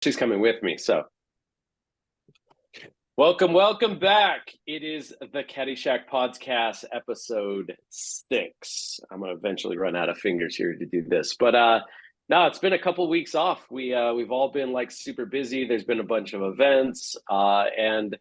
She's coming with me. So welcome back. It is the CADyShack Podcast, episode 6. I'm gonna eventually run out of fingers here to do this, but no, it's been a couple weeks off. We've all been like super busy. There's been a bunch of events, and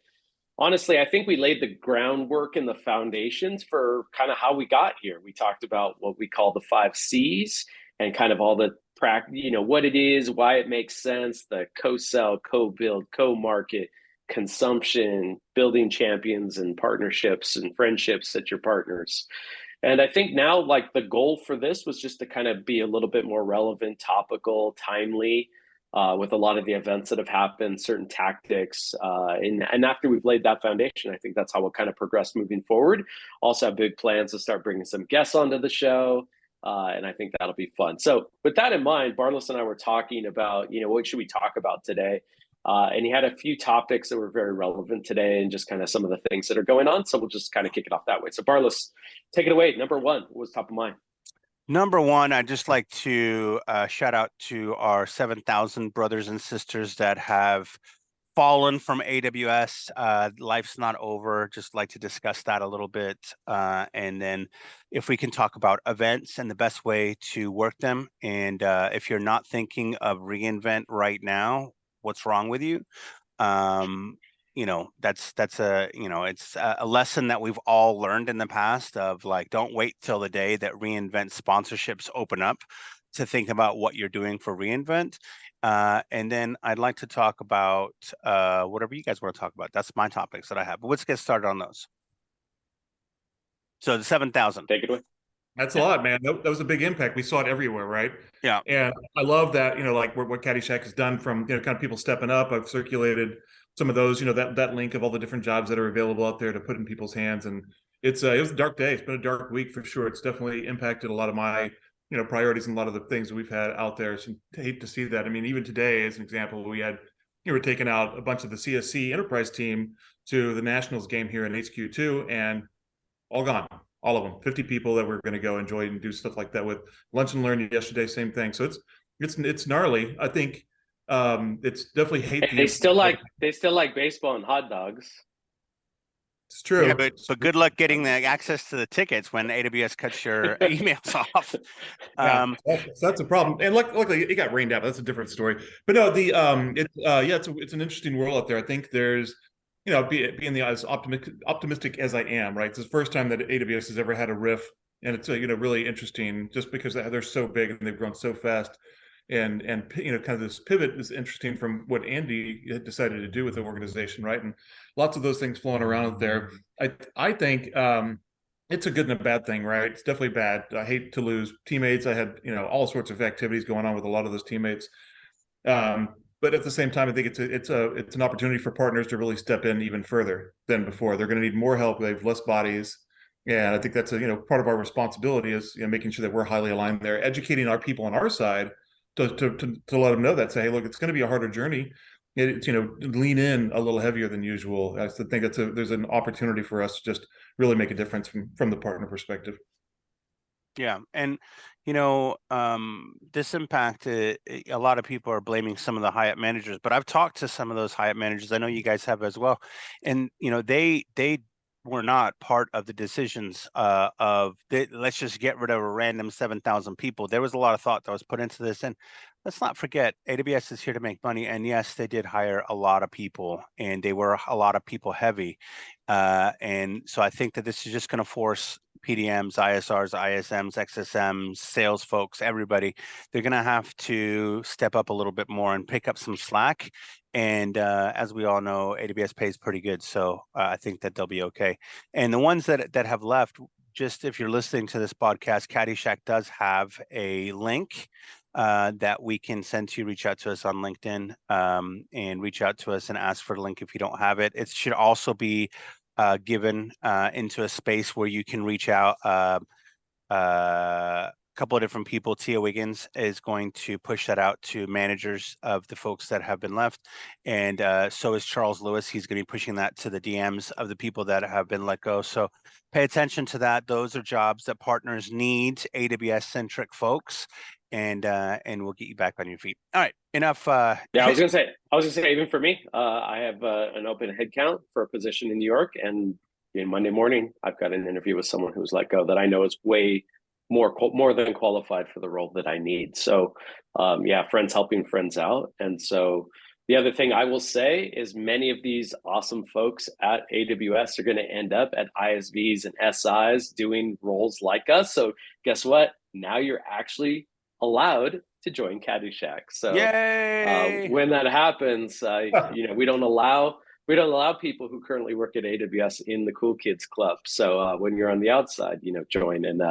honestly, I think we laid the groundwork and the foundations for kind of how we got here. We talked about what we call the 5 C's and kind of all the what it is, why it makes sense, the co-sell, co-build, co-market, consumption, building champions and partnerships and friendships at your partners. And I think now, like, the goal for this was just to kind of be a little bit more relevant, topical, timely, with a lot of the events that have happened, certain tactics. And after we've laid that foundation, I think that's how we'll kind of progress moving forward. Also have big plans to start bringing some guests onto the show. And I think that'll be fun. So with that in mind, Barlos and I were talking about, what should we talk about today? And he had a few topics that were very relevant today and just kind of some of the things that are going on. So we'll just kind of kick it off that way. So Barlos, take it away. Number one, what was top of mind? Number one, I'd just like to shout out to our 7,000 brothers and sisters that have fallen from AWS. Life's not over. Just like to discuss that a little bit. And then if we can talk about events and the best way to work them. And if you're not thinking of reInvent right now, what's wrong with you? That's it's a lesson that we've all learned in the past of, like, don't wait till the day that reInvent sponsorships open up to think about what you're doing for reInvent. And then I'd like to talk about whatever you guys want to talk about. That's my topics that I have. But let's get started on those. So the 7,000. Take it away. That's a lot, man. That was a big impact. We saw it everywhere, right? Yeah. And I love that, like what CADyShack has done from, kind of people stepping up. I've circulated some of those, that link of all the different jobs that are available out there to put in people's hands. And it was a dark day. It's been a dark week for sure. It's definitely impacted a lot of my, priorities and a lot of the things that we've had out there. So I hate to see that. I mean, even today, as an example, we're taking out a bunch of the CSC enterprise team to the Nationals game here in HQ2, and all gone. All of them, 50 people that we're going to go enjoy and do stuff like that with. Lunch and Learn yesterday, same thing. So it's gnarly. I think it's definitely hate. They still like baseball and hot dogs. It's true. Yeah, but good luck getting the access to the tickets when AWS cuts your emails off. That's a problem. And luckily it got rained out. That's a different story. But no, it's an interesting world out there. I think there's, being as optimistic as I am, right? It's the first time that AWS has ever had a RIF, and it's really interesting just because they're so big and they've grown so fast, and kind of this pivot is interesting from what Andy had decided to do with the organization, right? And lots of those things flowing around there. I think it's a good and a bad thing, right? It's definitely bad. I hate to lose teammates. I had all sorts of activities going on with a lot of those teammates. But at the same time, I think it's an opportunity for partners to really step in even further than before. They're going to need more help. They have less bodies. And I think that's part of our responsibility is making sure that we're highly aligned there, educating our people on our side to let them know that, say, hey, look, it's going to be a harder journey. It's lean in a little heavier than usual. I think there's an opportunity for us to just really make a difference from the partner perspective. Yeah. And, this impact, a lot of people are blaming some of the Hyatt managers, but I've talked to some of those Hyatt managers. I know you guys have as well. And, they were not part of the decisions let's just get rid of a random 7,000 people. There was a lot of thought that was put into this. And let's not forget, AWS is here to make money. And yes, they did hire a lot of people, and they were a lot of people heavy. And so I think that this is just going to force PDMs, ISRs, ISMs, XSMs, sales folks, everybody. They're going to have to step up a little bit more and pick up some slack. And as we all know, AWS pays pretty good. So I think that they'll be okay. And the ones that have left, just if you're listening to this podcast, CADyShack does have a link that we can send to you. Reach out to us on LinkedIn and reach out to us and ask for the link if you don't have it. It should also be given into a space where you can reach out. A couple of different people. Tia Wiggins is going to push that out to managers of the folks that have been left. And so is Charles Lewis. He's going to be pushing that to the DMs of the people that have been let go. So pay attention to that. Those are jobs that partners need, AWS-centric folks. and we'll get you back on your feet. All right, enough. Yeah, I was gonna say, even for me, I have an open headcount for a position in New York, and Monday morning, I've got an interview with someone who's let go that I know is way more than qualified for the role that I need. So, yeah, friends helping friends out, and so the other thing I will say is many of these awesome folks at AWS are going to end up at ISVs and SIs doing roles like us. So guess what? Now you're actually allowed to join CADyShack. So Yay! when that happens, we don't allow people who currently work at AWS in the Cool Kids Club. So when you're on the outside, join, and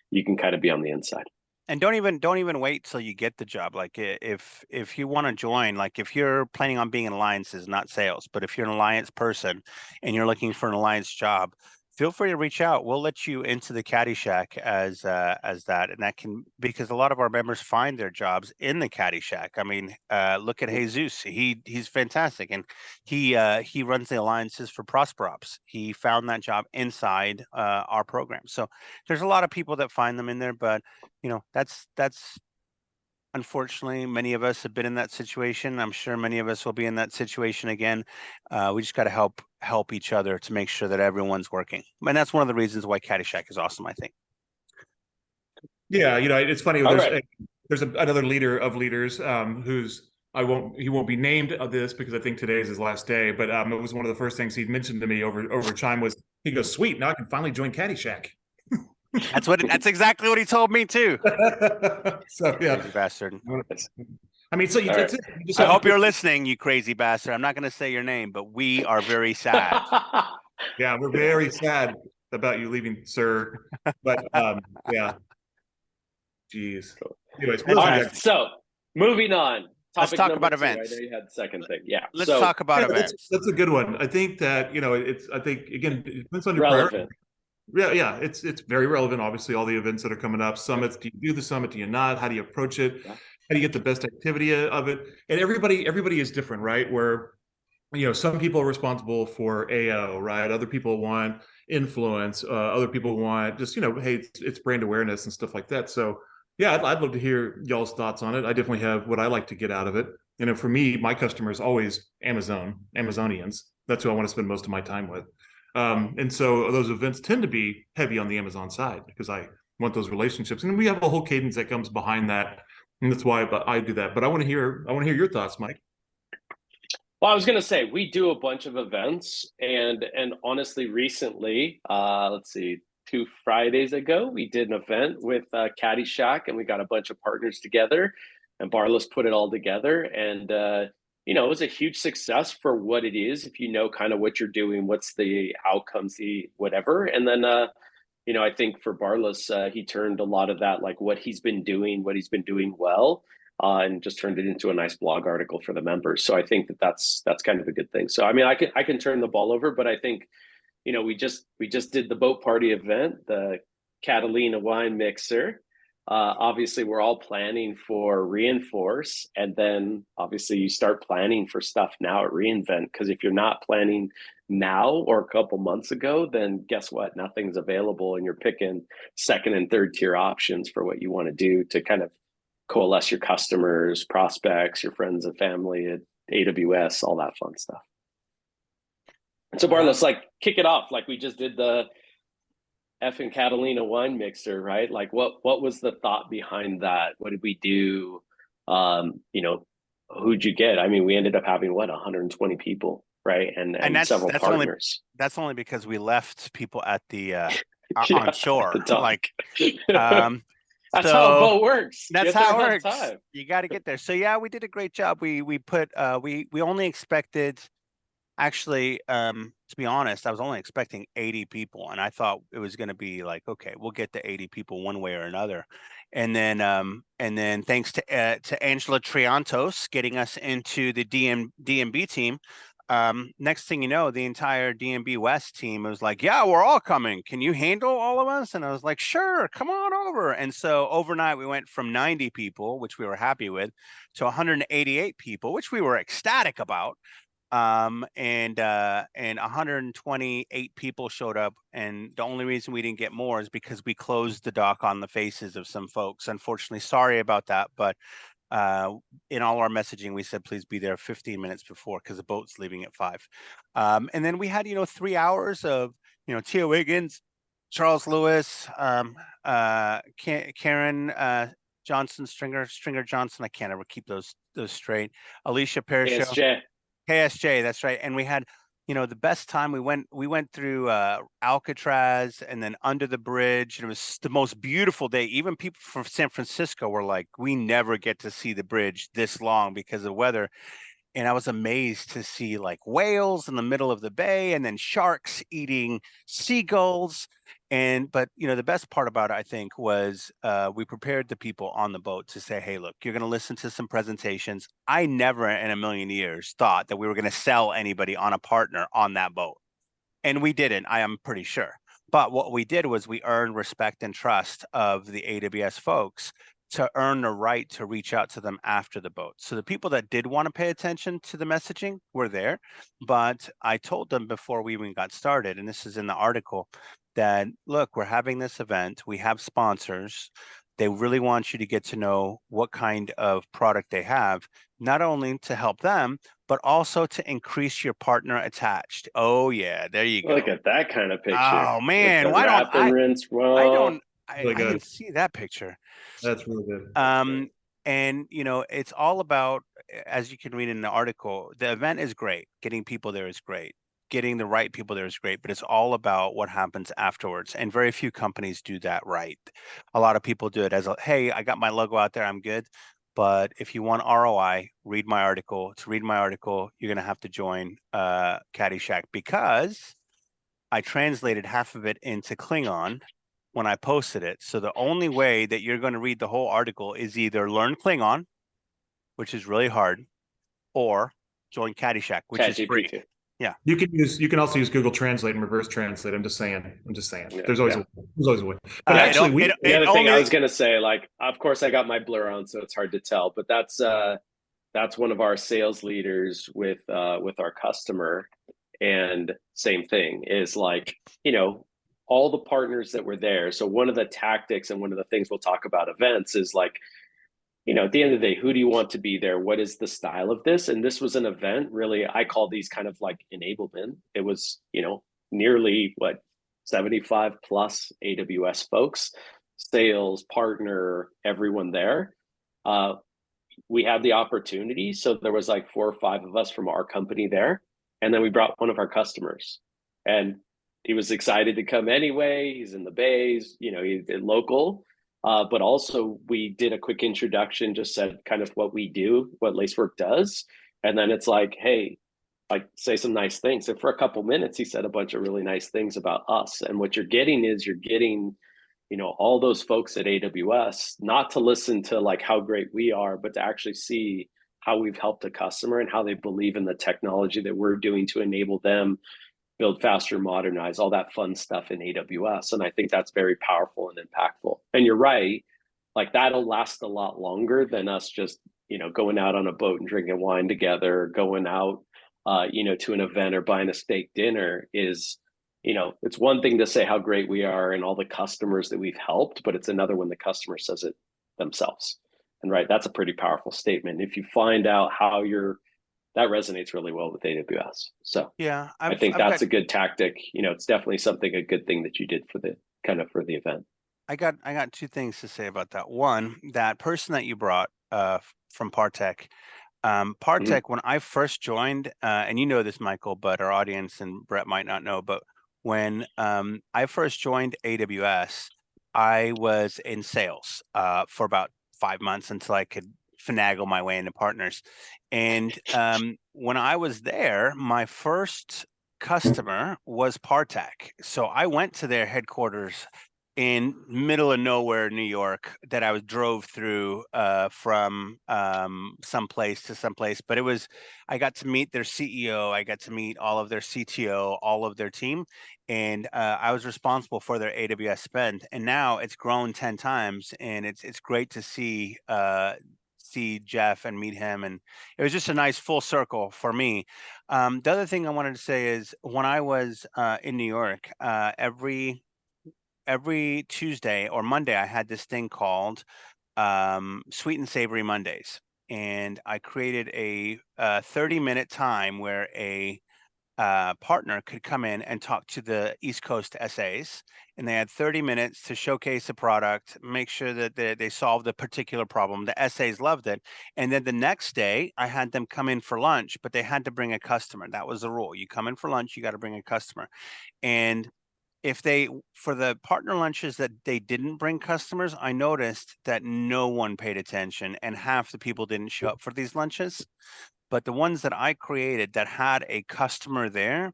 you can kind of be on the inside. And don't even wait till you get the job. Like if you want to join, like if you're planning on being in alliances, not sales, but if you're an alliance person and you're looking for an alliance job, feel free to reach out. We'll let you into the CADyShack as that, and that can, because a lot of our members find their jobs in the CADyShack. I mean, look at Jesus. He's fantastic, and he runs the alliances for ProsperOps. He found that job inside our program. So there's a lot of people that find them in there, but that's unfortunately, many of us have been in that situation. I'm sure many of us will be in that situation again. We just got to help each other to make sure that everyone's working. And that's one of the reasons why CADyShack is awesome, I think. Yeah, it's funny. There's another leader of leaders he won't be named of this because I think today is his last day. But it was one of the first things he mentioned to me over time was, he goes, "Sweet, now I can finally join CADyShack." That's exactly what he told me too. So yeah, crazy bastard. I mean, so I hope you're listening, you crazy bastard. I'm not going to say your name, but we are very sad. Yeah, we're very sad about you leaving, sir. But yeah, jeez. Anyways, all right. So moving on. Let's talk about events. I know you had the second thing. Yeah. Let's talk about events. That's a good one. I think that I think again, it depends on your relevant. Yeah, it's very relevant. Obviously, all the events that are coming up, summits. Do you do the summit? Do you not? How do you approach it? Yeah. How do you get the best activity of it? And everybody is different, right? Where some people are responsible for AO, right? Other people want influence. Other people want just hey, it's brand awareness and stuff like that. So yeah, I'd love to hear y'all's thoughts on it. I definitely have what I like to get out of it. For me, my customer is always Amazonians. That's who I want to spend most of my time with. And so those events tend to be heavy on the Amazon side because I want those relationships, and we have a whole cadence that comes behind that, and that's why I do that. But I want to hear your thoughts, Mike. Well, I was going to say we do a bunch of events, and honestly, recently, let's see, 2 Fridays ago, we did an event with CADyShack, and we got a bunch of partners together, and Barlos put it all together, and it was a huge success for what it is. If you know kind of what you're doing, what's the outcomes, the whatever. And then, I think for Barlos, he turned a lot of that, like what he's been doing well, and just turned it into a nice blog article for the members. So I think that's kind of a good thing. So, I mean, I can turn the ball over, but I think, we just did the boat party event, the Catalina wine mixer. Obviously, we're all planning for Reinforce, and then obviously you start planning for stuff now at reInvent, because if you're not planning now or a couple months ago, then guess what? Nothing's available, and you're picking second and third tier options for what you want to do to kind of coalesce your customers, prospects, your friends and family at AWS, all that fun stuff. And so Barlos, kick it off. Like we just did the effing Catalina wine mixer, right? Like what was the thought behind that? What did we do? Who'd you get? I mean, we ended up having 120 people, right? And several partners. That's only because we left people at the on shore. Like that's how a boat works. That's how it works. You got to get there. So yeah, we did a great job. We put we only expected, actually, to be honest, I was only expecting 80 people, and I thought it was going to be like, okay, we'll get to 80 people one way or another. And then thanks to Angela Triantos getting us into the DMB team, next thing you know, the entire DMB West team was like, yeah, we're all coming. Can you handle all of us? And I was like, sure, come on over. And so overnight we went from 90 people, which we were happy with, to 188 people, which we were ecstatic about. and 128 people showed up, and the only reason we didn't get more is because we closed the dock on the faces of some folks. Unfortunately, sorry about that, but in all our messaging, we said please be there 15 minutes before because the boat's leaving at 5. And then we had 3 hours of Tia Wiggins, Charles Lewis, Karen Johnson, Stringer Johnson. I can't ever keep those straight. Alicia Perishow. KSJ, that's right. And we had, the best time. We went through Alcatraz and then under the bridge, and it was the most beautiful day. Even people from San Francisco were like, we never get to see the bridge this long because of weather. And I was amazed to see like whales in the middle of the bay and then sharks eating seagulls. But the best part about it, I think, was we prepared the people on the boat to say, hey, look, you're going to listen to some presentations. I never in a million years thought that we were going to sell anybody on a partner on that boat. And we didn't, I am pretty sure. But what we did was we earned respect and trust of the AWS folks to earn the right to reach out to them after the boat. So the people that did want to pay attention to the messaging were there, but I told them before we even got started, and this is in the article, that look, we're having this event, we have sponsors, they really want you to get to know what kind of product they have, not only to help them, but also to increase your partner attached. Oh yeah, there you go. Look at that kind of picture. Oh man, why don't I? Rinse, I didn't see that picture. That's really good. And it's all about, as you can read in the article, the event is great. Getting people there is great. Getting the right people there is great, but it's all about what happens afterwards. And very few companies do that right. A lot of people do it as hey, I got my logo out there, I'm good. But if you want ROI, read my article. To read my article, you're going to have to join CADyShack, because I translated half of it into Klingon when I posted it. So the only way that you're going to read the whole article is either learn Klingon, which is really hard, or join CADyShack, which is free. Yeah. You can also use Google Translate and reverse translate. I'm just saying. Yeah, there's always a way. But actually, the other thing I was going to say, like, of course I got my blur on, so it's hard to tell, but that's one of our sales leaders with our customer. And same thing is like, all the partners that were there. So one of the tactics and one of the things we'll talk about events is like, at the end of the day, who do you want to be there? What is the style of this? And this was an event, really, I call these kind of like enablement. It was, nearly 75 plus AWS folks, sales, partner, everyone there. We had the opportunity. So there was like 4 or 5 of us from our company there. And then we brought one of our customers, and he was excited to come anyway. He's in the Bays, he's local. But also we did a quick introduction, just said kind of what we do, what Lacework does. And then it's like, hey, like say some nice things. And for a couple minutes, he said a bunch of really nice things about us. And what you're getting is all those folks at AWS, not to listen to like how great we are, but to actually see how we've helped a customer and how they believe in the technology that we're doing to enable them build faster, modernize, all that fun stuff in AWS. And I think that's very powerful and impactful. And you're right, like that'll last a lot longer than us just, going out on a boat and drinking wine together, going out, to an event or buying a steak dinner is, it's one thing to say how great we are and all the customers that we've helped, but it's another when the customer says it themselves. And right, that's a pretty powerful statement. If you find out how that resonates really well with AWS. So yeah, I think that's a good tactic. It's definitely a good thing that you did for the event. I got 2 things to say about that. One, that person that you brought from Partech, when I first joined, and you know this, Michael, but our audience and Brett might not know, but when I first joined AWS, I was in sales for about 5 months until I could finagle my way into partners. And when I was there, my first customer was Partech. So I went to their headquarters in middle of nowhere, New York, that I drove through from someplace to someplace. But I got to meet their CEO. I got to meet all of their CTO, all of their team. And I was responsible for their AWS spend. And now it's grown 10 times. And it's great to see see Jeff and meet him, and it was just a nice full circle for me. The other thing I wanted to say is when I was in New York, every Tuesday or Monday, I had this thing called Sweet and Savory Mondays, and I created a 30-minute time where a partner could come in and talk to the East Coast SAs, and they had 30 minutes to showcase a product, make sure that they solved a particular problem. The SAs loved it. And then the next day, I had them come in for lunch, but they had to bring a customer. That was the rule. You come in for lunch, you got to bring a customer. And if they, for the partner lunches that they didn't bring customers, I noticed that no one paid attention and half the people didn't show up for these lunches. But the ones that I created that had a customer there,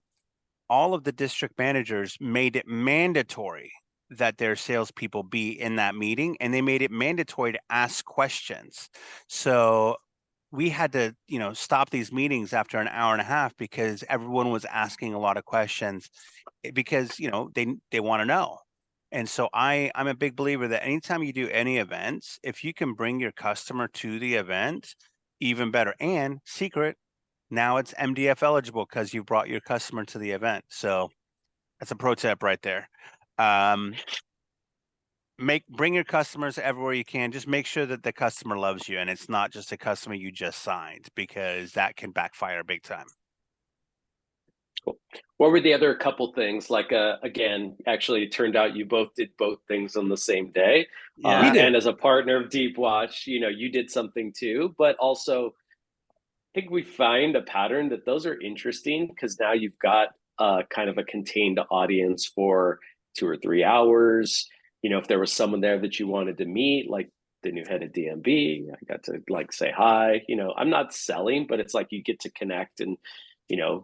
all of the district managers made it mandatory that their salespeople be in that meeting, and they made it mandatory to ask questions. So we had to, stop these meetings after an hour and a half because everyone was asking a lot of questions because, they want to know. And so I'm a big believer that anytime you do any events, if you can bring your customer to the event, even better. And secret, now it's MDF eligible because you brought your customer to the event. So that's a pro tip right there. Bring your customers everywhere you can. Just make sure that the customer loves you and it's not just a customer you just signed, because that can backfire big time. Cool. What were the other couple things? Like, again, actually, it turned out you both did both things on the same day. Yeah. And as a partner of Deep Watch, you did something too. But also, I think we find a pattern that those are interesting because now you've got kind of a contained audience for 2 or 3 hours. If there was someone there that you wanted to meet, like the new head of DMB, I got to say hi. I'm not selling, but it's like you get to connect and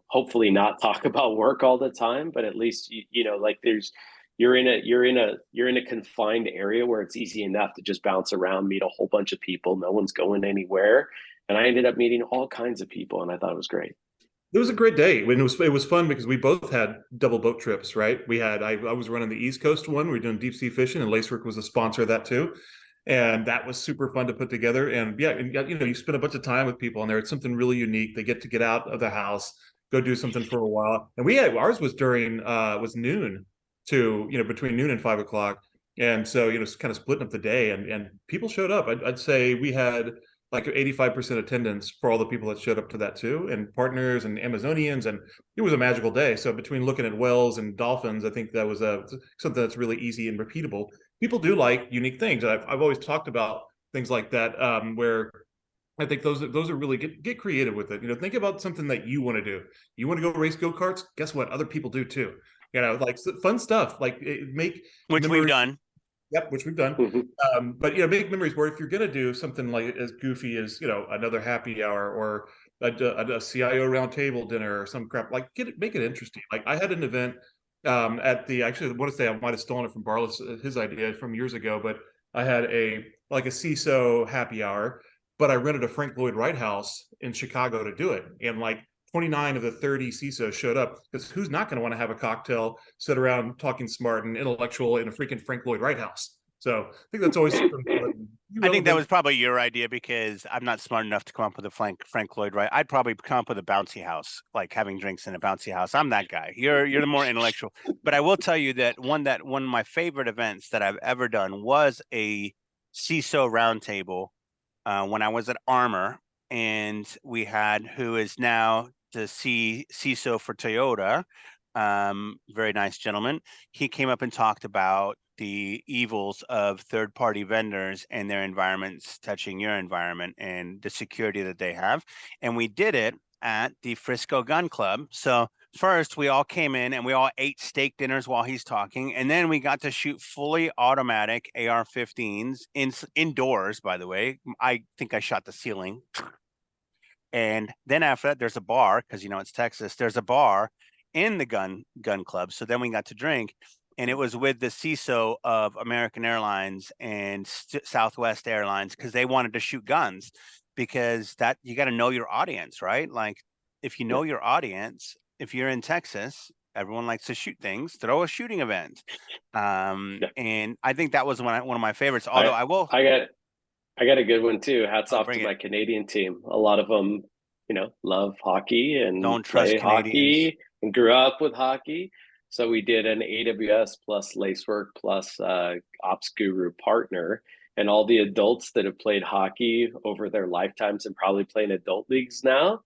hopefully not talk about work all the time, but at least you're in a confined area where it's easy enough to just bounce around, meet a whole bunch of people. No one's going anywhere. And I ended up meeting all kinds of people, and I thought it was great. It was a great day. When it was fun because we both had double boat trips, right? I was running the East Coast one. We were doing deep sea fishing, and Lacework was a sponsor of that too. And that was super fun to put together. And you spend a bunch of time with people, and there it's something really unique. They get to get out of the house, go do something for a while. And ours was during was noon to between noon and 5 o'clock. And so it's kind of splitting up the day, and people showed up. I'd say we had like 85% attendance for all the people that showed up to that too, and partners and Amazonians, and it was a magical day. So between looking at whales and dolphins, I think that was something that's really easy and repeatable. People do like unique things. I've always talked about things like that, where I think those are really get creative with it. Think about something that you want to do. You want to go race go-karts? Guess what? Other people do too. Like fun stuff, like make which memories. We've done. Yep, which we've done. Mm-hmm. But make memories where if you're going to do something like as goofy as another happy hour or a CIO roundtable dinner or some crap, like make it interesting. Like I had an event actually I want to say I might have stolen it from Barlis, his idea from years ago, but I had a CISO happy hour, but I rented a Frank Lloyd Wright house in Chicago to do it, and like 29 of the 30 CISOs showed up, because who's not going to want to have a cocktail, sit around talking smart and intellectual in a freaking Frank Lloyd Wright house? So I think that's always something. I think that was probably your idea, because I'm not smart enough to come up with a Frank Lloyd Wright. I'd probably come up with a bouncy house, like having drinks in a bouncy house. I'm that guy. You're the more intellectual. But I will tell you that one of my favorite events that I've ever done was a CISO roundtable when I was at Armor, and we had who is now the CISO for Toyota, very nice gentleman. He came up and talked about the evils of third-party vendors and their environments touching your environment and the security that they have. And we did it at the Frisco Gun Club. So first we all came in and we all ate steak dinners while he's talking. And then we got to shoot fully automatic AR-15s indoors, by the way. I think I shot the ceiling. And then after that, there's a bar, because it's Texas. There's a bar in the gun club. So then we got to drink, and it was with the CISO of American Airlines and Southwest Airlines, because they wanted to shoot guns, because that you got to know your audience, right? Like if you know your audience, if you're in Texas, everyone likes to shoot things. Throw a shooting event, and I think that was one of my favorites. Although I I got a good one too. Hats I'll off to bring it. my Canadian team. A lot of them, love hockey and Don't trust play Canadians. hockey and grew up with hockey. So we did an AWS plus Lacework plus Ops Guru partner, and all the adults that have played hockey over their lifetimes and probably play in adult leagues now,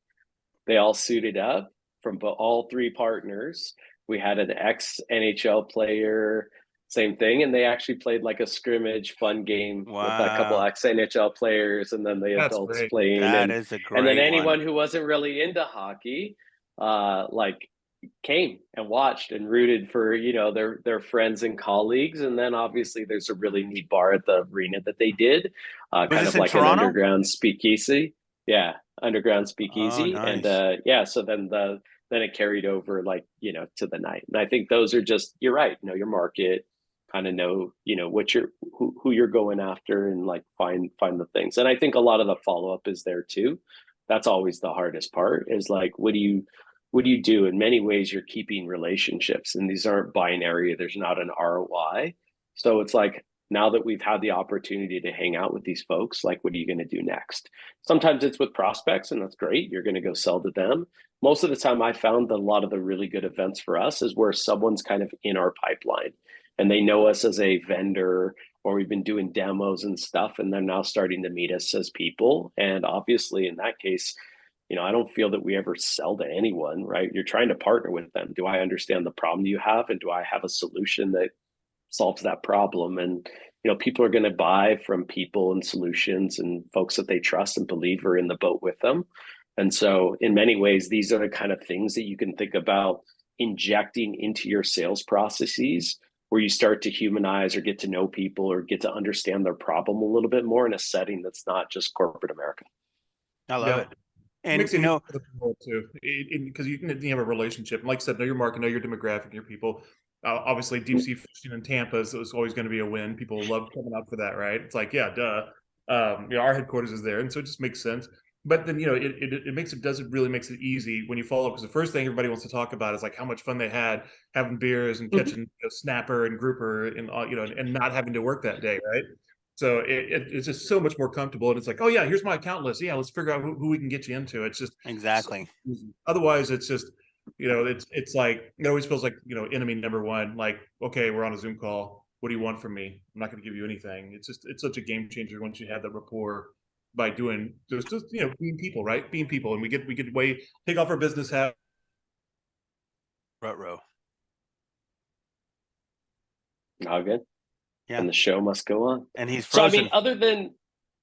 they all suited up from all three partners. We had an ex NHL player, same thing, and they actually played like a scrimmage fun game with a couple Wow. ex NHL players, and then the That's adults great. playing, That and is a then great one. anyone who wasn't really into hockey, like came and watched and rooted for their friends and colleagues. And then obviously there's a really neat bar at the arena that they did, Was kind this of in like an Toronto? underground speakeasy. Yeah, underground Oh, speakeasy. And nice. yeah, so then it carried over like to the night. And I think those are just, you're right, know your market, kind of know what you're who you're going after, and like find the things. And I think a lot of the follow-up is there too. That's always the hardest part, is like what do you do? In many ways you're keeping relationships, and these aren't binary, there's not an ROI. So it's like, now that we've had the opportunity to hang out with these folks, like what are you going to do next? Sometimes it's with prospects, and that's great, you're going to go sell to them. Most of the time I found that a lot of the really good events for us is where someone's kind of in our pipeline and they know us as a vendor, or we've been doing demos and stuff, and they're now starting to meet us as people. And obviously in that case, I don't feel that we ever sell to anyone, right? You're trying to partner with them. Do I understand the problem you have, and do I have a solution that solves that problem? And people are going to buy from people and solutions and folks that they trust and believe are in the boat with them. And so in many ways, these are the kind of things that you can think about injecting into your sales processes, where you start to humanize or get to know people or get to understand their problem a little bit more in a setting that's not just corporate America. I love Yeah. it. It And makes it easier for the people too, because you have a relationship. And like I said, know your market, know your demographic, your people. Obviously, deep sea fishing in Tampa is always going to be a win. People love coming out for that, right? It's like, yeah, duh. Our headquarters is there, and so it just makes sense. But then it really makes it easy when you follow up, because the first thing everybody wants to talk about is like how much fun they had having beers and catching snapper and grouper and and not having to work that day, right? So it's just so much more comfortable, and it's like, oh yeah, here's my account list. Yeah, let's figure out who we can get you into. It's just so exactly. easy. Otherwise, it's just it's like it always feels like enemy number one. Like, okay, we're on a Zoom call. What do you want from me? I'm not going to give you anything. It's such a game changer once you have that rapport by doing just being people, right? Being people, and we get take off our business hat. Ruh-roh. All good. Yeah. And the show must go on. And he's So I frozen. mean, other than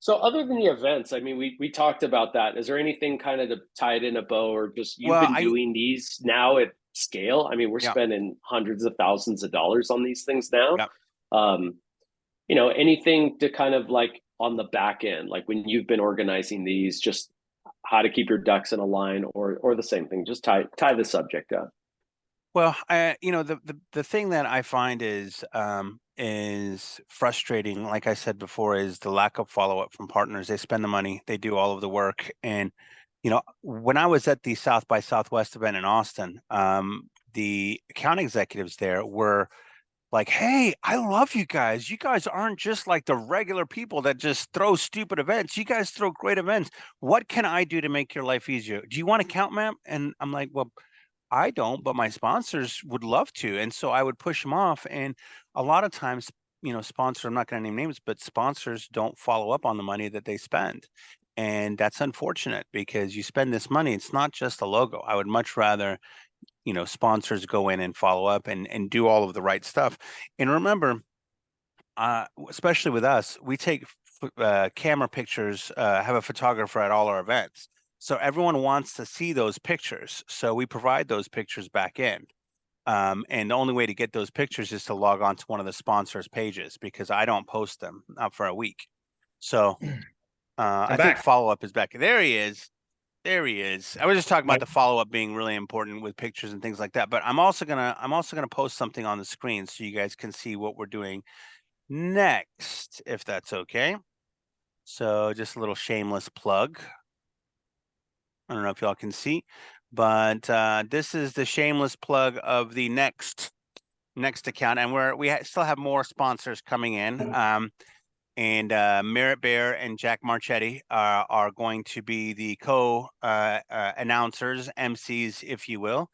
the events, I mean, we talked about that. Is there anything kind of to tie it in a bow, or just you've been doing these now at scale? I mean, we're spending hundreds of thousands of dollars on these things now. Anything to kind of like on the back end, like when you've been organizing these, just how to keep your ducks in a line, or the same thing, just tie the subject up. Well, the thing that I find is frustrating, like I said before, is the lack of follow-up from partners. They spend the money, they do all of the work. And, when I was at the South by Southwest event in Austin, the account executives there were like, hey, I love you guys. You guys aren't just like the regular people that just throw stupid events. You guys throw great events. What can I do to make your life easier? Do you want an account map? And I'm like, well, I don't, but my sponsors would love to. And so I would push them off. And a lot of times, sponsors, I'm not going to name names, but sponsors don't follow up on the money that they spend. And that's unfortunate, because you spend this money. It's not just a logo. I would much rather, sponsors go in and follow up and do all of the right stuff. And remember, especially with us, we take camera pictures, have a photographer at all our events. So everyone wants to see those pictures. So we provide those pictures back in. And the only way to get those pictures is to log on to one of the sponsors' pages, because I don't post them up for a week. So I think follow-up is back. There he is. There he is. I was just talking about the follow-up being really important with pictures and things like that. But I'm also gonna post something on the screen so you guys can see what we're doing next, if that's okay. So just a little shameless plug. I don't know if y'all can see, but this is the shameless plug of the next account, and we still have more sponsors coming in. And Merritt Bear and Jack Marchetti are going to be the co-announcers, MCs, if you will.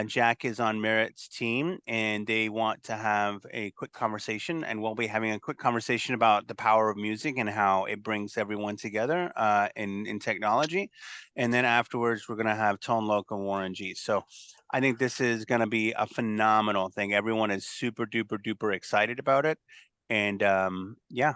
Jack is on Merritt's team, and they want to have a quick conversation, and we'll be having a quick conversation about the power of music and how it brings everyone together in technology. And then afterwards, we're going to have Tone Loc and Warren G. So I think this is going to be a phenomenal thing. Everyone is super duper duper excited about it. And yeah,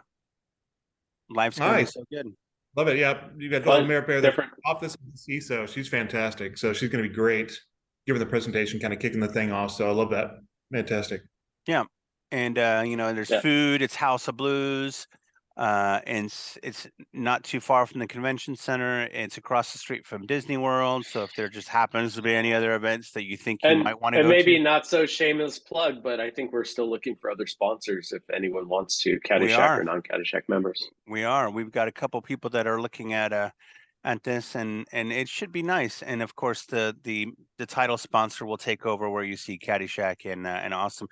life's going to be Nice. so good. Love it. Yeah, you got Fun, Merit Bear different. off this CISO. She's fantastic. So she's going to be great. Giving the presentation, kind of kicking the thing off. So I love that. Fantastic. Yeah, and there's food. It's House of Blues, and it's not too far from the convention center. It's across the street from Disney World. So if there just happens to be any other events that you think you might want to go maybe to, not so shameless plug, but I think we're still looking for other sponsors if anyone wants to, CADyShack or non-CADyShack members. We've got a couple people that are looking at this, and it should be nice. And of course, the title sponsor will take over where you see CADyShack and Awesome.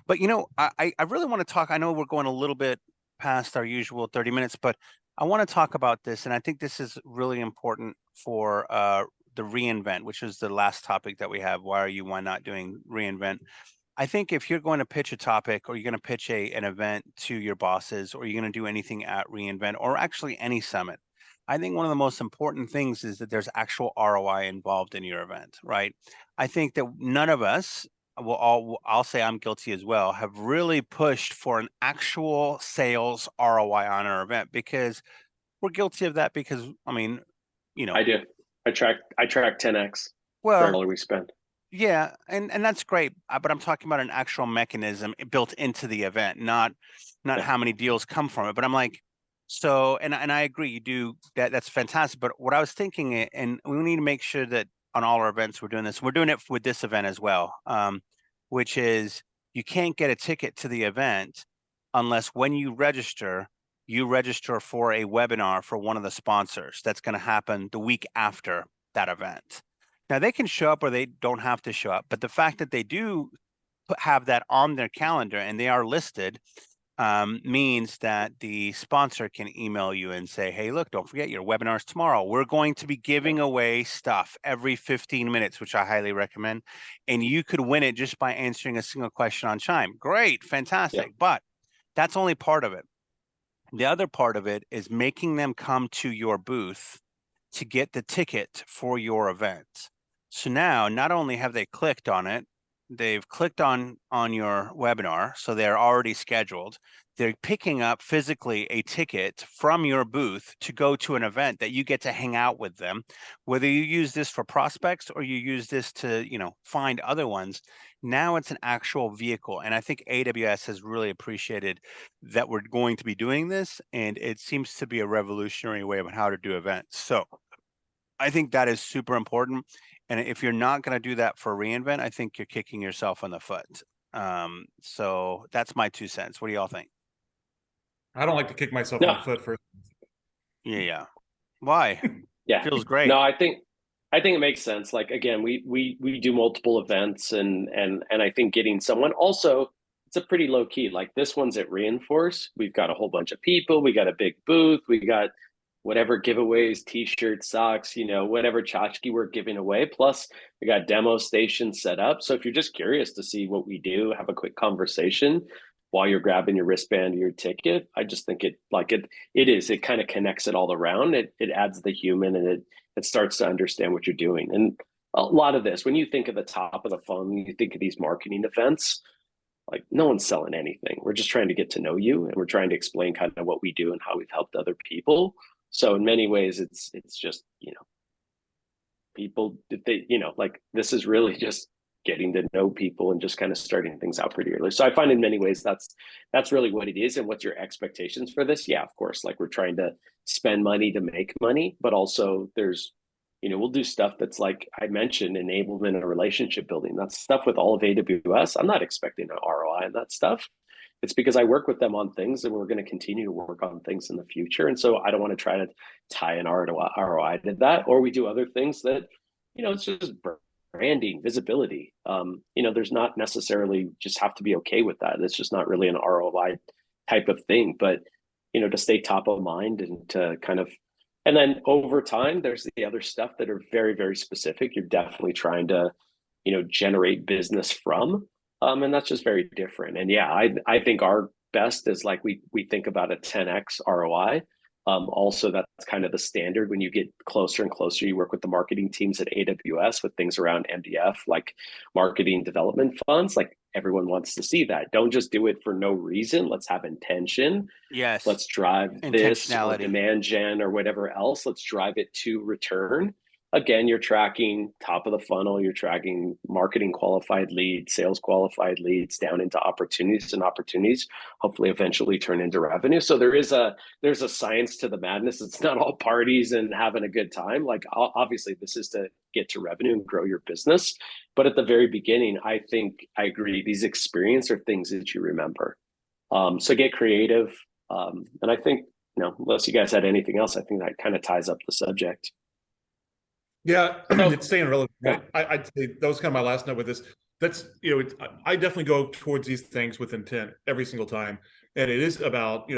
But I really want to talk. I know we're going a little bit past our usual 30 minutes, but I want to talk about this, and I think this is really important for the reInvent, which is the last topic that we have. Why not doing reInvent? I think if you're going to pitch a topic, or you're going to pitch an event to your bosses, or you're going to do anything at reInvent, or actually any summit, I think one of the most important things is that there's actual ROI involved in your event, right? I think that none of us, I'll say I'm guilty as well, have really pushed for an actual sales ROI on our event, because we're guilty of that. Because I mean, I do. I track 10x for well, every dollar we spend. yeah, and that's great, but I'm talking about an actual mechanism built into the event, not how many deals come from it. But I'm like, so, and I agree, you do that. That's fantastic. But what I was thinking, and we need to make sure that on all our events we're doing this. We're doing it with this event as well, which is you can't get a ticket to the event unless when you register for a webinar for one of the sponsors. That's going to happen the week after that event. Now, they can show up or they don't have to show up, but the fact that they do have that on their calendar and they are listed means that the sponsor can email you and say, hey, look, don't forget your webinar's tomorrow. We're going to be giving away stuff every 15 minutes, which I highly recommend. And you could win it just by answering a single question on Chime. Great, fantastic. Yeah. But that's only part of it. The other part of it is making them come to your booth to get the ticket for your event. So now, not only have they clicked on it, they've clicked on your webinar, so they're already scheduled. They're picking up physically a ticket from your booth to go to an event that you get to hang out with them. Whether you use this for prospects or you use this to, find other ones, now it's an actual vehicle. And I think AWS has really appreciated that we're going to be doing this, and it seems to be a revolutionary way of how to do events. So I think that is super important. And if you're not going to do that for reInvent, I think you're kicking yourself in the foot. So that's my 2 cents. What do y'all think? I don't like to kick myself in the foot first. Yeah. Why? Yeah. Feels great. No, I think it makes sense. Like, again, we do multiple events, and I think getting someone also, it's a pretty low key. Like, this one's at Reinforce. We've got a whole bunch of people. We got a big booth. We got whatever giveaways, t-shirts, socks, whatever tchotchke we're giving away. Plus, we got demo stations set up. So if you're just curious to see what we do, have a quick conversation while you're grabbing your wristband or your ticket, I just think it kind of connects it all around. It adds the human, and it starts to understand what you're doing. And a lot of this, when you think of the top of the funnel, you think of these marketing events, like, no one's selling anything. We're just trying to get to know you, and we're trying to explain kind of what we do and how we've helped other people. So in many ways, it's just, people, like, this is really just getting to know people and just kind of starting things out pretty early. So I find in many ways that's really what it is. And what's your expectations for this? Yeah, of course, like, we're trying to spend money to make money, but also there's, we'll do stuff that's, like I mentioned, enablement and relationship building. That's stuff with all of AWS. I'm not expecting an ROI on that stuff. It's because I work with them on things, and we're going to continue to work on things in the future. And so I don't want to try to tie an ROI to that. Or we do other things that, it's just branding, visibility. There's not necessarily just have to be okay with that. It's just not really an ROI type of thing. But to stay top of mind and to kind of, and then over time, there's the other stuff that are very, very specific. You're definitely trying to, generate business from. And that's just very different. And yeah, I think our best is like we think about a 10x ROI. Also, that's kind of the standard when you get closer and closer. You work with the marketing teams at AWS with things around MDF, like marketing development funds. Like everyone wants to see that. Don't just do it for no reason. Let's have intention. Yes. Let's drive this or demand gen or whatever else. Let's drive it to return. Again, you're tracking top of the funnel, you're tracking marketing qualified leads, sales qualified leads down into opportunities, and opportunities hopefully eventually turn into revenue. So there's a science to the madness. It's not all parties and having a good time. Like obviously this is to get to revenue and grow your business. But at the very beginning, I think I agree. These experiences are things that you remember. So get creative. And I think, unless you guys had anything else, I think that kind of ties up the subject. Yeah, it's staying relevant. Right? I'd say that was kind of my last note with this. That's, I definitely go towards these things with intent every single time. And it is about,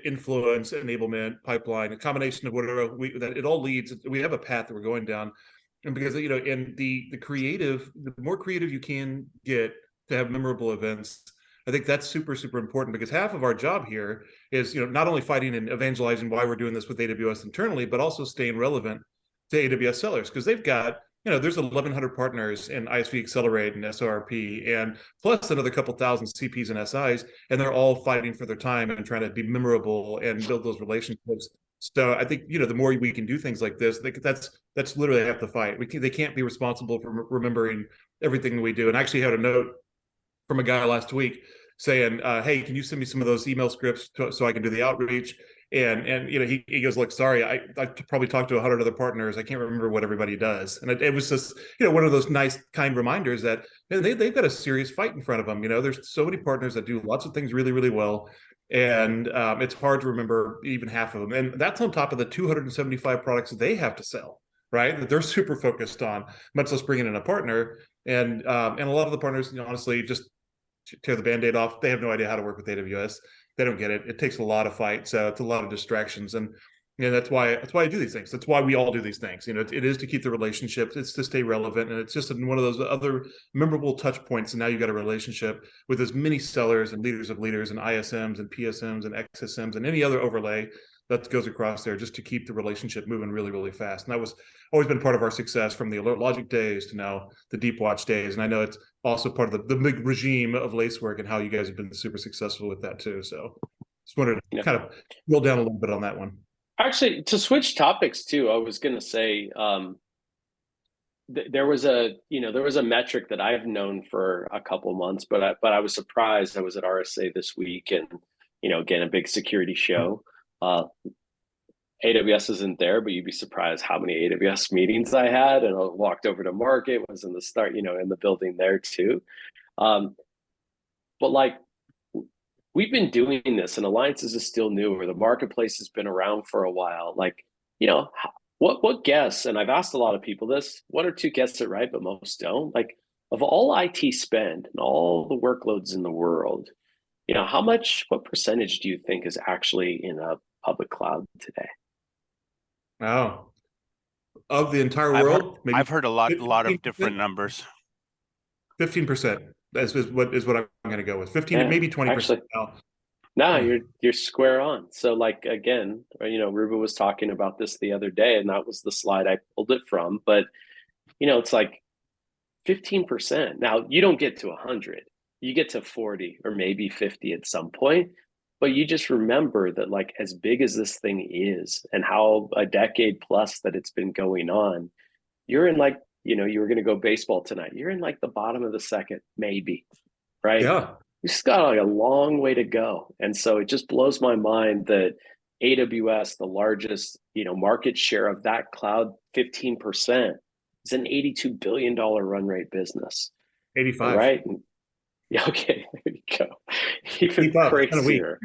influence, enablement, pipeline, a combination of whatever that it all leads. We have a path that we're going down. And because, and the more creative you can get to have memorable events, I think that's super, super important, because half of our job here is, not only fighting and evangelizing why we're doing this with AWS internally, but also staying relevant to AWS sellers, because they've got, there's 1,100 partners in ISV Accelerate and SRP, and plus another couple thousand CPs and SIs, and they're all fighting for their time and trying to be memorable and build those relationships. So I think, the more we can do things like this, that's literally half the fight. They can't be responsible for remembering everything we do. And I actually had a note from a guy last week saying, hey, can you send me some of those email scripts so I can do the outreach? And he goes, look, sorry, I probably talked to 100 other partners. I can't remember what everybody does. And it was just, one of those nice, kind reminders that they've got a serious fight in front of them. There's so many partners that do lots of things really, really well. And it's hard to remember even half of them. And that's on top of the 275 products they have to sell, right? That they're super focused on, much less bringing in a partner. And a lot of the partners, honestly, just tear the Band-Aid off. They have no idea how to work with AWS. They don't get it. It takes a lot of fight. So it's a lot of distractions. And that's why I do these things. That's why we all do these things. It is to keep the relationships. It's to stay relevant. And it's just one of those other memorable touch points. And now you've got a relationship with as many sellers and leaders of leaders and ISMs and PSMs and XSMs and any other overlay that goes across there, just to keep the relationship moving really, really fast. And that was always been part of our success, from the Alert Logic days to now the Deep Watch days. And I know it's also part of the big regime of Lacework and how you guys have been super successful with that too. So just wanted to kind of drill down a little bit on that one. Actually, to switch topics too, I was going to say, there was a metric that I've known for a couple months, but I was surprised. I was at RSA this week, and again, a big security show. AWS isn't there, but you'd be surprised how many AWS meetings I had. And I walked over to market, was in the start, in the building there too. But like, we've been doing this, and Alliances is still new, or the marketplace has been around for a while. Like, what guess, and I've asked a lot of people this, one or two gets it right, but most don't. Like, of all IT spend and all the workloads in the world, what percentage do you think is actually in a public cloud today? Oh, of the entire world? I've heard a lot of different numbers. 15% is what I'm going to go with. 15, maybe 20%. No, you're square on. So like, again, Ruben was talking about this the other day, and that was the slide I pulled it from. But it's like 15%. Now you don't get to 100. You get to 40 or maybe 50 at some point. But you just remember that, like, as big as this thing is and how a decade plus that it's been going on, you're in, like, you were going to go baseball tonight. You're in like the bottom of the second, maybe, right? Yeah. You just got like a long way to go. And so it just blows my mind that AWS, the largest, market share of that cloud, 15%, is an $82 billion run rate business. 85. Right? Yeah, okay, there you go. Even crazier.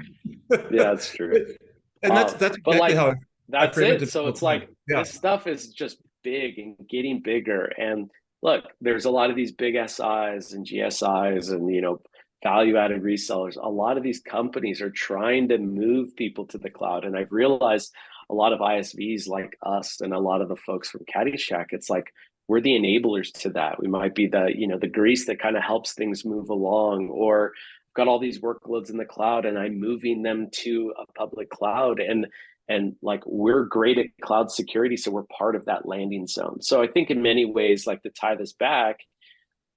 Yeah, that's true. And that's exactly how that's it. So it's like, this stuff is just big and getting bigger. And look, there's a lot of these big SIs and GSIs and value-added resellers, a lot of these companies are trying to move people to the cloud. And I've realized a lot of ISVs like us and a lot of the folks from CADyShack, it's like we're the enablers to that. We might be the, the grease that kind of helps things move along, or I've got all these workloads in the cloud and I'm moving them to a public cloud. And like, we're great at cloud security, so we're part of that landing zone. So I think in many ways, like, to tie this back,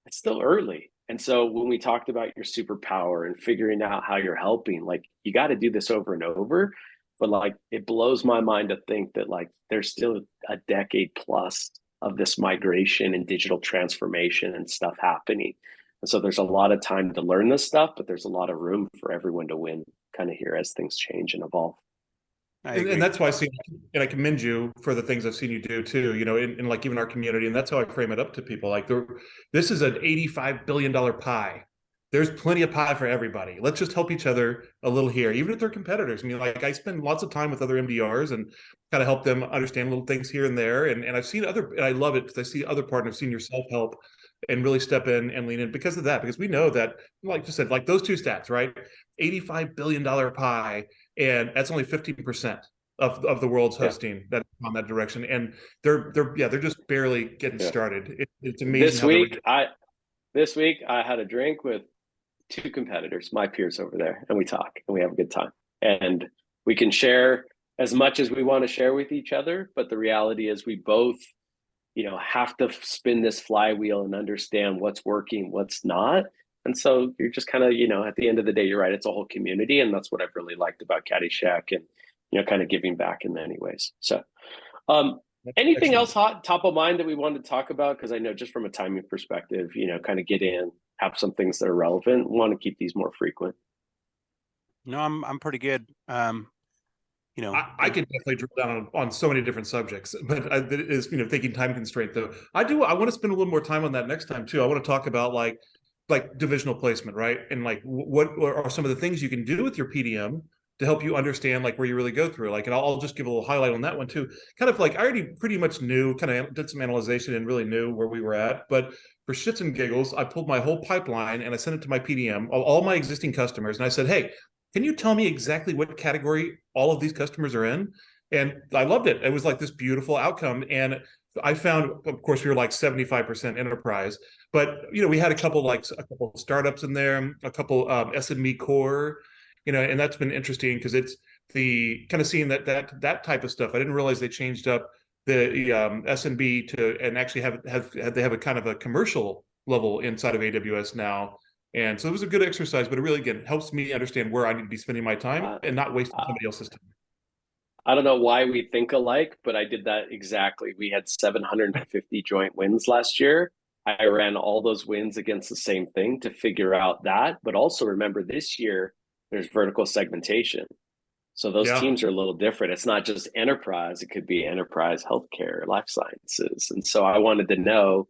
it's still early. And so when we talked about your superpower and figuring out how you're helping, like, you got to do this over and over. But like, it blows my mind to think that like there's still a decade plus of this migration and digital transformation and stuff happening. And so there's a lot of time to learn this stuff, but there's a lot of room for everyone to win kind of here as things change and evolve. And that's why I commend you for the things I've seen you do too, in like even our community. And that's how I frame it up to people. Like, this is an $85 billion pie. There's plenty of pie for everybody. Let's just help each other a little here, even if they're competitors. I mean, like, I spend lots of time with other MDRs and kind of help them understand little things here and there. And I've seen and I love it because I see other partners, I've seen your self-help and really step in and lean in because of that. Because we know that, like you said, like those two stats, right? $85 billion pie, and that's only 15% of the world's hosting that's on that direction. And they're just barely getting started. It's amazing. This week I had a drink with two competitors, my peers over there, and we talk and we have a good time. And we can share as much as we want to share with each other, but the reality is we both, have to spin this flywheel and understand what's working, what's not. And so you're just kind of, at the end of the day, you're right, it's a whole community. And that's what I've really liked about CADyShack, and, kind of giving back in many ways. So anything else top of mind that we wanted to talk about? Because I know just from a timing perspective, kind of get in, have some things that are relevant. We want to keep these more frequent. No, I'm pretty good. I could definitely drill down on so many different subjects, but it is, thinking time constraint though. I want to spend a little more time on that next time too. I want to talk about like divisional placement, right? And like, what are some of the things you can do with your PDM to help you understand like where you really go through. Like, and I'll just give a little highlight on that one too. Kind of like, I already pretty much knew, kind of did some analyzation and really knew where we were at. But for shits and giggles, I pulled my whole pipeline and I sent it to my PDM, all my existing customers. And I said, hey, can you tell me exactly what category all of these customers are in? And I loved it. It was like this beautiful outcome. And I found, of course, we were like 75% enterprise, but we had a couple startups in there, a couple SME core, and that's been interesting because it's the kind of seeing that type of stuff. I didn't realize they changed up the SMB to and actually they have a kind of a commercial level inside of AWS now. And so it was a good exercise, but it really, again, helps me understand where I need to be spending my time and not wasting somebody else's time. I don't know why we think alike, but I did that exactly. We had 750 joint wins last year. I ran all those wins against the same thing to figure out that. But also remember, this year, there's vertical segmentation. So those teams are a little different. It's not just enterprise. It could be enterprise, healthcare, life sciences. And so I wanted to know,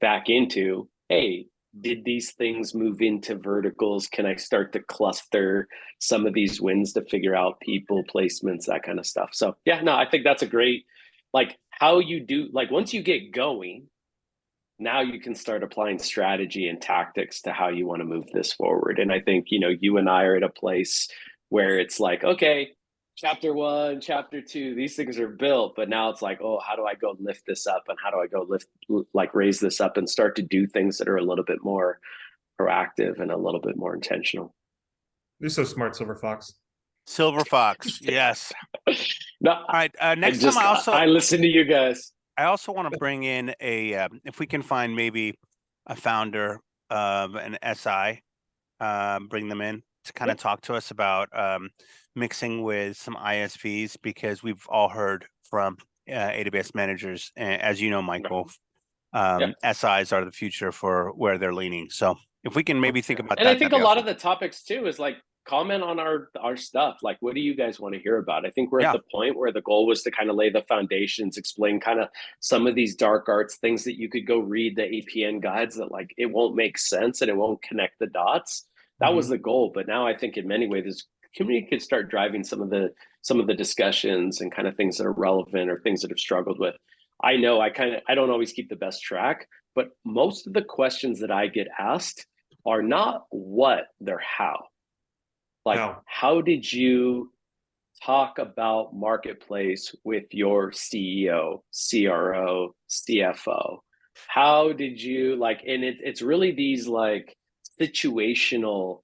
back into, hey, did these things move into verticals? Can I start to cluster some of these wins to figure out people, placements, that kind of stuff? So I think that's a great, like, how you do, like, once you get going, now you can start applying strategy and tactics to how you want to move this forward. And I think, you and I are at a place where it's like, okay, chapter 1, chapter 2, these things are built, but now it's like, oh, how do I go lift this up? And how do I go raise this up and start to do things that are a little bit more proactive and a little bit more intentional? You're so smart, Silver Fox. Silver Fox, yes. No, all right. Next time, I listen to you guys. I also want to bring in if we can find maybe a founder of an SI, bring them in to kind of talk to us about mixing with some ISVs, because we've all heard from AWS managers, as you know, Michael, SIs are the future for where they're leaning. So if we can maybe think about that. And I think a lot of the topics too is like, comment on our stuff. Like, what do you guys want to hear about? I think we're at the point where the goal was to kind of lay the foundations, explain kind of some of these dark arts, things that you could go read the APN guides that like, it won't make sense and it won't connect the dots. That was the goal. But now I think in many ways, this community could start driving some of the discussions and kind of things that are relevant or things that have struggled with. I know I don't always keep the best track, but most of the questions that I get asked are not what, they're how. Like, how did you talk about marketplace with your CEO, CRO, CFO? How did you and it's really these like situational,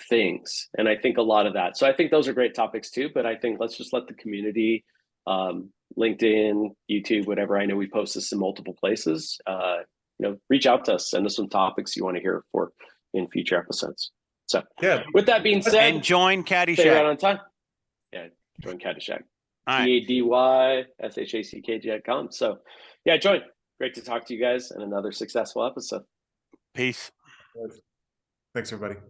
things. And I think a lot of that. So I think those are great topics too, but I think let's just let the community, LinkedIn, YouTube, whatever. I know we post this in multiple places. Reach out to us, send us some topics you want to hear for in future episodes. So yeah, with that being said, and join CADyShack. Stay right on time. Yeah, join CADyShack. CADYSHACK.com. So yeah, join. Great to talk to you guys, and another successful episode. Peace. Thanks, everybody.